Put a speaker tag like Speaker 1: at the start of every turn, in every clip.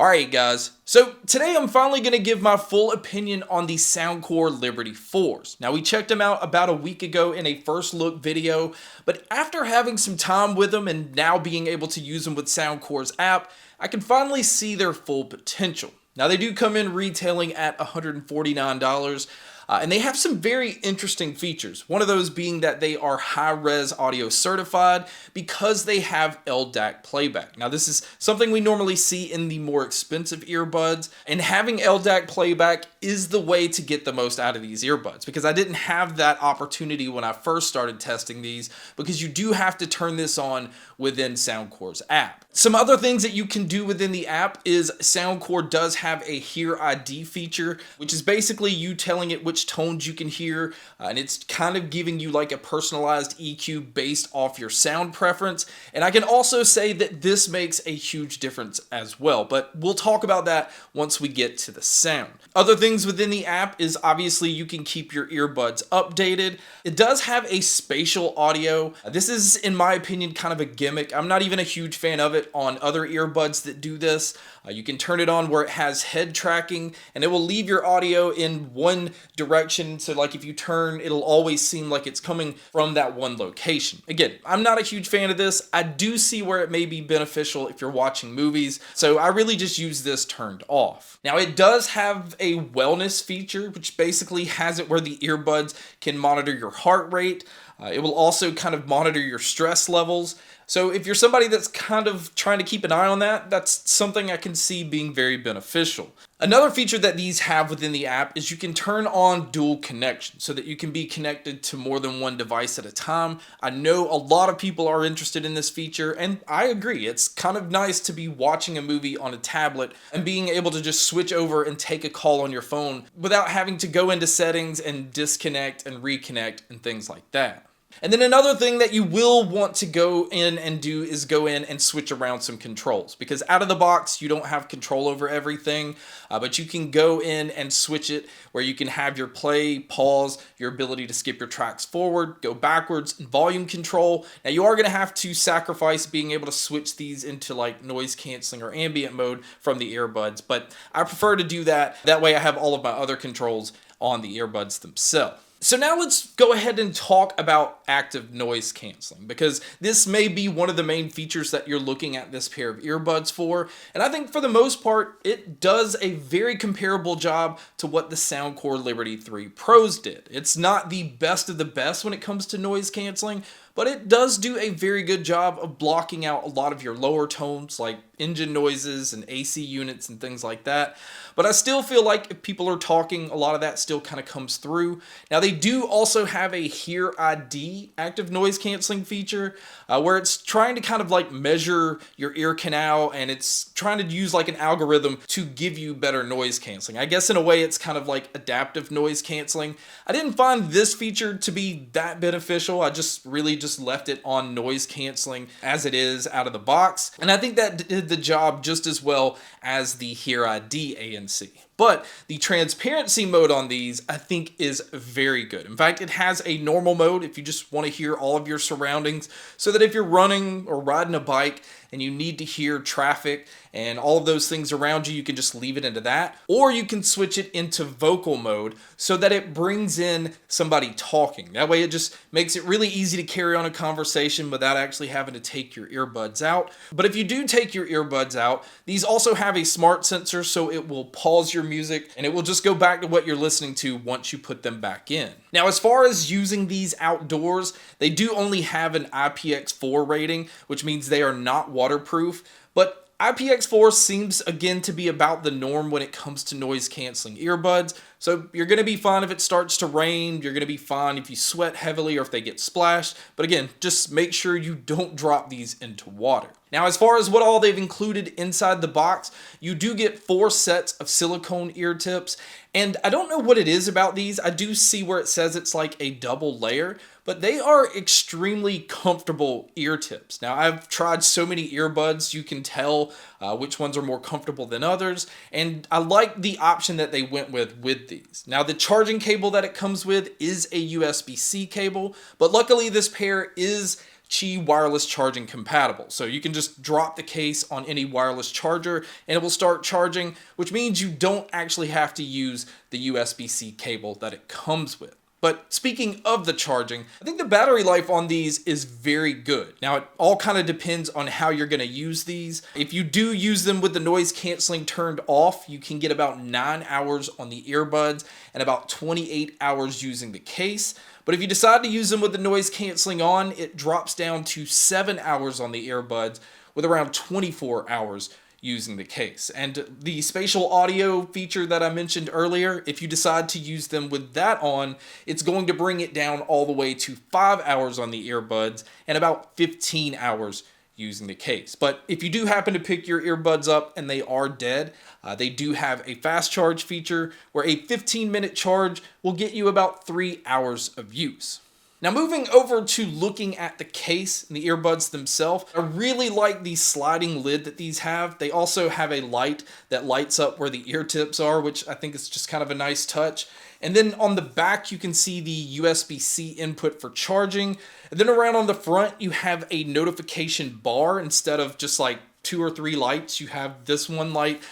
Speaker 1: Alright guys, so today I'm finally going to give my full opinion on the Soundcore Liberty 4s. Now we checked them out about a week ago in a first look video, but after having some time with them and now being able to use them with Soundcore's app, I can finally see their full potential. Now they do come in retailing at $149, and they have some very interesting features. One of those being that they are high-res audio certified because they have LDAC playback. Now this is something we normally see in the more expensive earbuds, and having LDAC playback is the way to get the most out of these earbuds, because I didn't have that opportunity when I first started testing these, because you do have to turn this on within Soundcore's app. Some other things that you can do within the app is Soundcore does have a Hear ID feature, which is basically you telling it which tones you can hear, and it's kind of giving you like a personalized EQ based off your sound preference. And I can also say that this makes a huge difference as well, but we'll talk about that once we get to the sound. Other things within the app is obviously you can keep your earbuds updated. It does have a spatial audio. This is, in my opinion, kind of a gimmick. I'm not even a huge fan of it on other earbuds that do this. You can turn it on where it has head tracking, and it will leave your audio in one direction. So like if you turn, it'll always seem like it's coming from that one location. Again, I'm not a huge fan of this. I do see where it may be beneficial if you're watching movies, so I really just use this turned off. Now it does have a wellness feature, which basically has it where the earbuds can monitor your heart rate. It will also kind of monitor your stress levels. So if you're somebody that's kind of trying to keep an eye on that, that's something I can see being very beneficial. Another feature that these have within the app is you can turn on dual connection so that you can be connected to more than one device at a time. I know a lot of people are interested in this feature, and I agree. It's kind of nice to be watching a movie on a tablet and being able to just switch over and take a call on your phone without having to go into settings and disconnect and reconnect and things like that. And then another thing that you will want to go in and do is go in and switch around some controls, because out of the box you don't have control over everything, but you can go in and switch it where you can have your play, pause, your ability to skip your tracks forward, go backwards, and volume control. Now you are going to have to sacrifice being able to switch these into like noise canceling or ambient mode from the earbuds, but I prefer to do that. That way I have all of my other controls on the earbuds themselves. So now let's go ahead and talk about active noise canceling, because this may be one of the main features that you're looking at this pair of earbuds for. And I think for the most part, it does a very comparable job to what the Soundcore Liberty 3 Pros did. It's not the best of the best when it comes to noise canceling, but it does do a very good job of blocking out a lot of your lower tones like engine noises and AC units and things like that. But I still feel like if people are talking, a lot of that still kind of comes through. Now they do also have a Hear ID active noise canceling feature where it's trying to kind of like measure your ear canal, and it's trying to use like an algorithm to give you better noise canceling. I guess in a way it's kind of like adaptive noise canceling. I didn't find this feature to be that beneficial. I just really just left it on noise canceling as it is out of the box, and I think that did the job just as well as the Hear ID ANC. But the transparency mode on these I think is very good. In fact, it has a normal mode if you just want to hear all of your surroundings, so that if you're running or riding a bike and you need to hear traffic and all of those things around you, you can just leave it into that. Or you can switch it into vocal mode so that it brings in somebody talking. That way it just makes it really easy to carry on a conversation without actually having to take your earbuds out. But if you do take your earbuds out, these also have a smart sensor, so it will pause your music and it will just go back to what you're listening to once you put them back in. Now, as far as using these outdoors, they do only have an IPX4 rating, which means they are not waterproof, but IPX4 seems again to be about the norm when it comes to noise canceling earbuds. So you're going to be fine if it starts to rain, you're going to be fine if you sweat heavily or if they get splashed. But again, just make sure you don't drop these into water. Now, as far as what all they've included inside the box, you do get 4 sets of silicone ear tips. And I don't know what it is about these. I do see where it says it's like a double layer, but they are extremely comfortable ear tips. Now, I've tried so many earbuds, you can tell which ones are more comfortable than others, and I like the option that they went with these. Now, the charging cable that it comes with is a USB-C cable, but luckily this pair is Qi wireless charging compatible. So you can just drop the case on any wireless charger and it will start charging, which means you don't actually have to use the USB-C cable that it comes with. But speaking of the charging, I think the battery life on these is very good. Now, it all kind of depends on how you're going to use these. If you do use them with the noise canceling turned off, you can get about 9 hours on the earbuds and about 28 hours using the case. But if you decide to use them with the noise canceling on, it drops down to 7 hours on the earbuds with around 24 hours using the case. And the spatial audio feature that I mentioned earlier, if you decide to use them with that on, it's going to bring it down all the way to 5 hours on the earbuds and about 15 hours using the case. But if you do happen to pick your earbuds up and they are dead, they do have a fast charge feature where a 15-minute charge will get you about 3 hours of use. Now moving over to looking at the case and the earbuds themselves, I really like the sliding lid that these have. They also have a light that lights up where the ear tips are, which I think is just kind of a nice touch. And then on the back, you can see the USB-C input for charging. And then around on the front, you have a notification bar instead of just like 2 or 3 lights. You have this one light.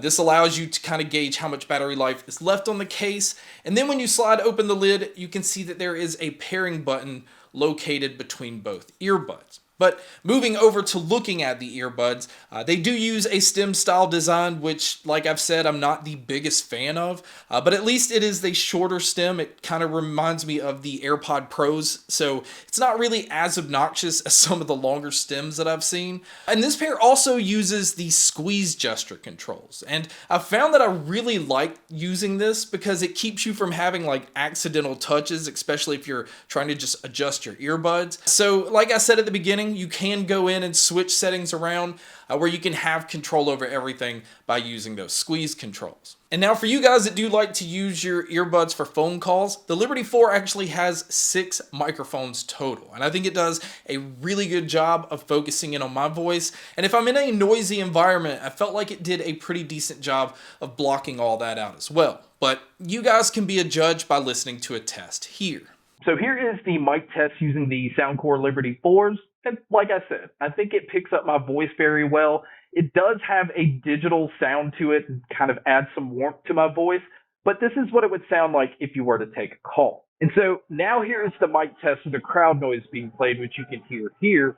Speaker 1: This allows you to kind of gauge how much battery life is left on the case. And then when you slide open the lid, you can see that there is a pairing button located between both earbuds. But moving over to looking at the earbuds, they do use a stem style design, which, like I've said, I'm not the biggest fan of, but at least it is the shorter stem. It kind of reminds me of the AirPod Pros, so it's not really as obnoxious as some of the longer stems that I've seen. And this pair also uses the squeeze gesture controls, and I've found that I really like using this because it keeps you from having like accidental touches, especially if you're trying to just adjust your earbuds. So like I said at the beginning, you can go in and switch settings around where you can have control over everything by using those squeeze controls. And now for you guys that do like to use your earbuds for phone calls, the Liberty 4 actually has 6 microphones total. And I think it does a really good job of focusing in on my voice. And if I'm in a noisy environment, I felt like it did a pretty decent job of blocking all that out as well. But you guys can be a judge by listening to a test here.
Speaker 2: So here is the mic test using the Soundcore Liberty 4s. And like I said, I think it picks up my voice very well. It does have a digital sound to it and kind of adds some warmth to my voice, but this is what it would sound like if you were to take a call. And so now here is the mic test with the crowd noise being played, which you can hear here.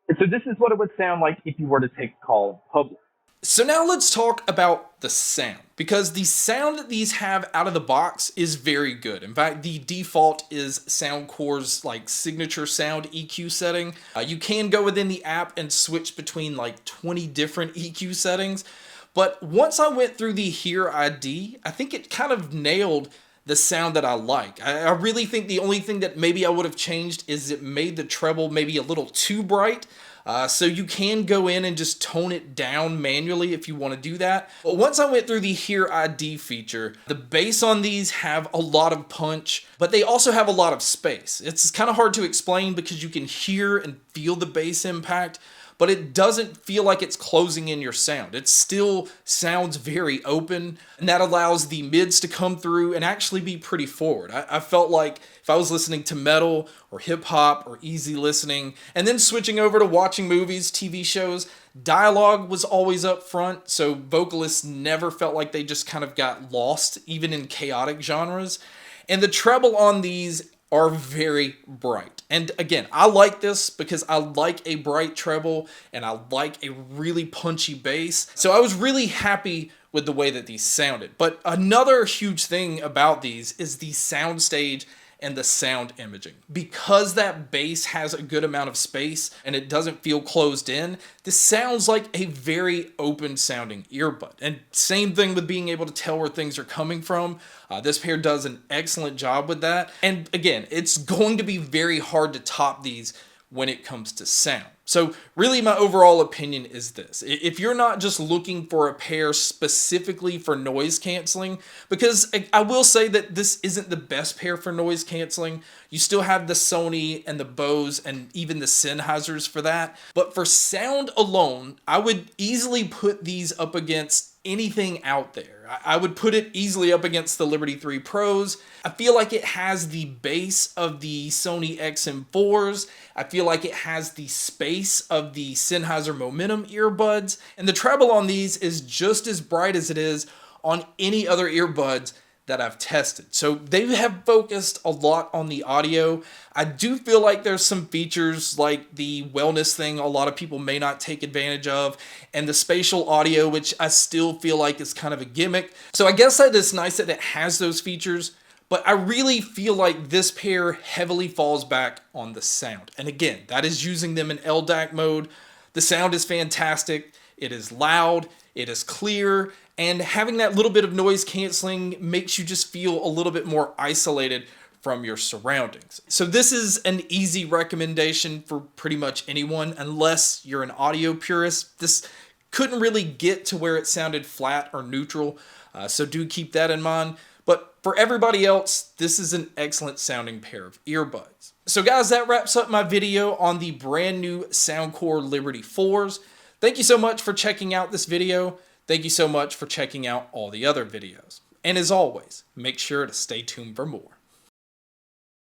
Speaker 2: And so this is what it would sound like if you were to take a call in public.
Speaker 1: So now let's talk about the sound, because the sound that these have out of the box is very good. In fact, the default is Soundcore's like signature sound EQ setting. You can go within the app and switch between like 20 different EQ settings. But once I went through the Hear ID, I think it kind of nailed the sound that I like. I really think the only thing that maybe I would have changed is it made the treble maybe a little too bright. So you can go in and just tone it down manually if you want to do that. But once I went through the Hear ID feature, the bass on these have a lot of punch, but they also have a lot of space. It's kind of hard to explain because you can hear and feel the bass impact, but it doesn't feel like it's closing in your sound. It still sounds very open, and that allows the mids to come through and actually be pretty forward. I felt like if I was listening to metal or hip hop or easy listening, and then switching over to watching movies, TV shows, dialogue was always up front, so vocalists never felt like they just kind of got lost, even in chaotic genres. And the treble on these are very bright. And again, I like this because I like a bright treble and I like a really punchy bass. So I was really happy with the way that these sounded. But another huge thing about these is the soundstage and the sound imaging. Because that bass has a good amount of space and it doesn't feel closed in, this sounds like a very open sounding earbud. And same thing with being able to tell where things are coming from. This pair does an excellent job with that. And again, it's going to be very hard to top these when it comes to sound. So really my overall opinion is this: if you're not just looking for a pair specifically for noise canceling, because I will say that this isn't the best pair for noise canceling. You still have the Sony and the Bose and even the Sennheisers for that. But for sound alone, I would easily put these up against anything out there. I would put it easily up against the Liberty 3 Pros. I feel like it has the bass of the Sony XM4s. I feel like it has the space of the Sennheiser Momentum earbuds. And the treble on these is just as bright as it is on any other earbuds that I've tested. So they have focused a lot on the audio. I do feel like there's some features like the wellness thing a lot of people may not take advantage of, and the spatial audio, which I still feel like is kind of a gimmick. So I guess that it's nice that it has those features, but I really feel like this pair heavily falls back on the sound. And again, that is using them in LDAC mode. The sound is fantastic. It is loud, it is clear, and having that little bit of noise canceling makes you just feel a little bit more isolated from your surroundings. So this is an easy recommendation for pretty much anyone, unless you're an audio purist. This couldn't really get to where it sounded flat or neutral, so do keep that in mind. But for everybody else, this is an excellent sounding pair of earbuds. So guys, that wraps up my video on the brand new Soundcore Liberty 4s. Thank you so much for checking out this video. Thank you so much for checking out all the other videos. And as always, make sure to stay tuned for more.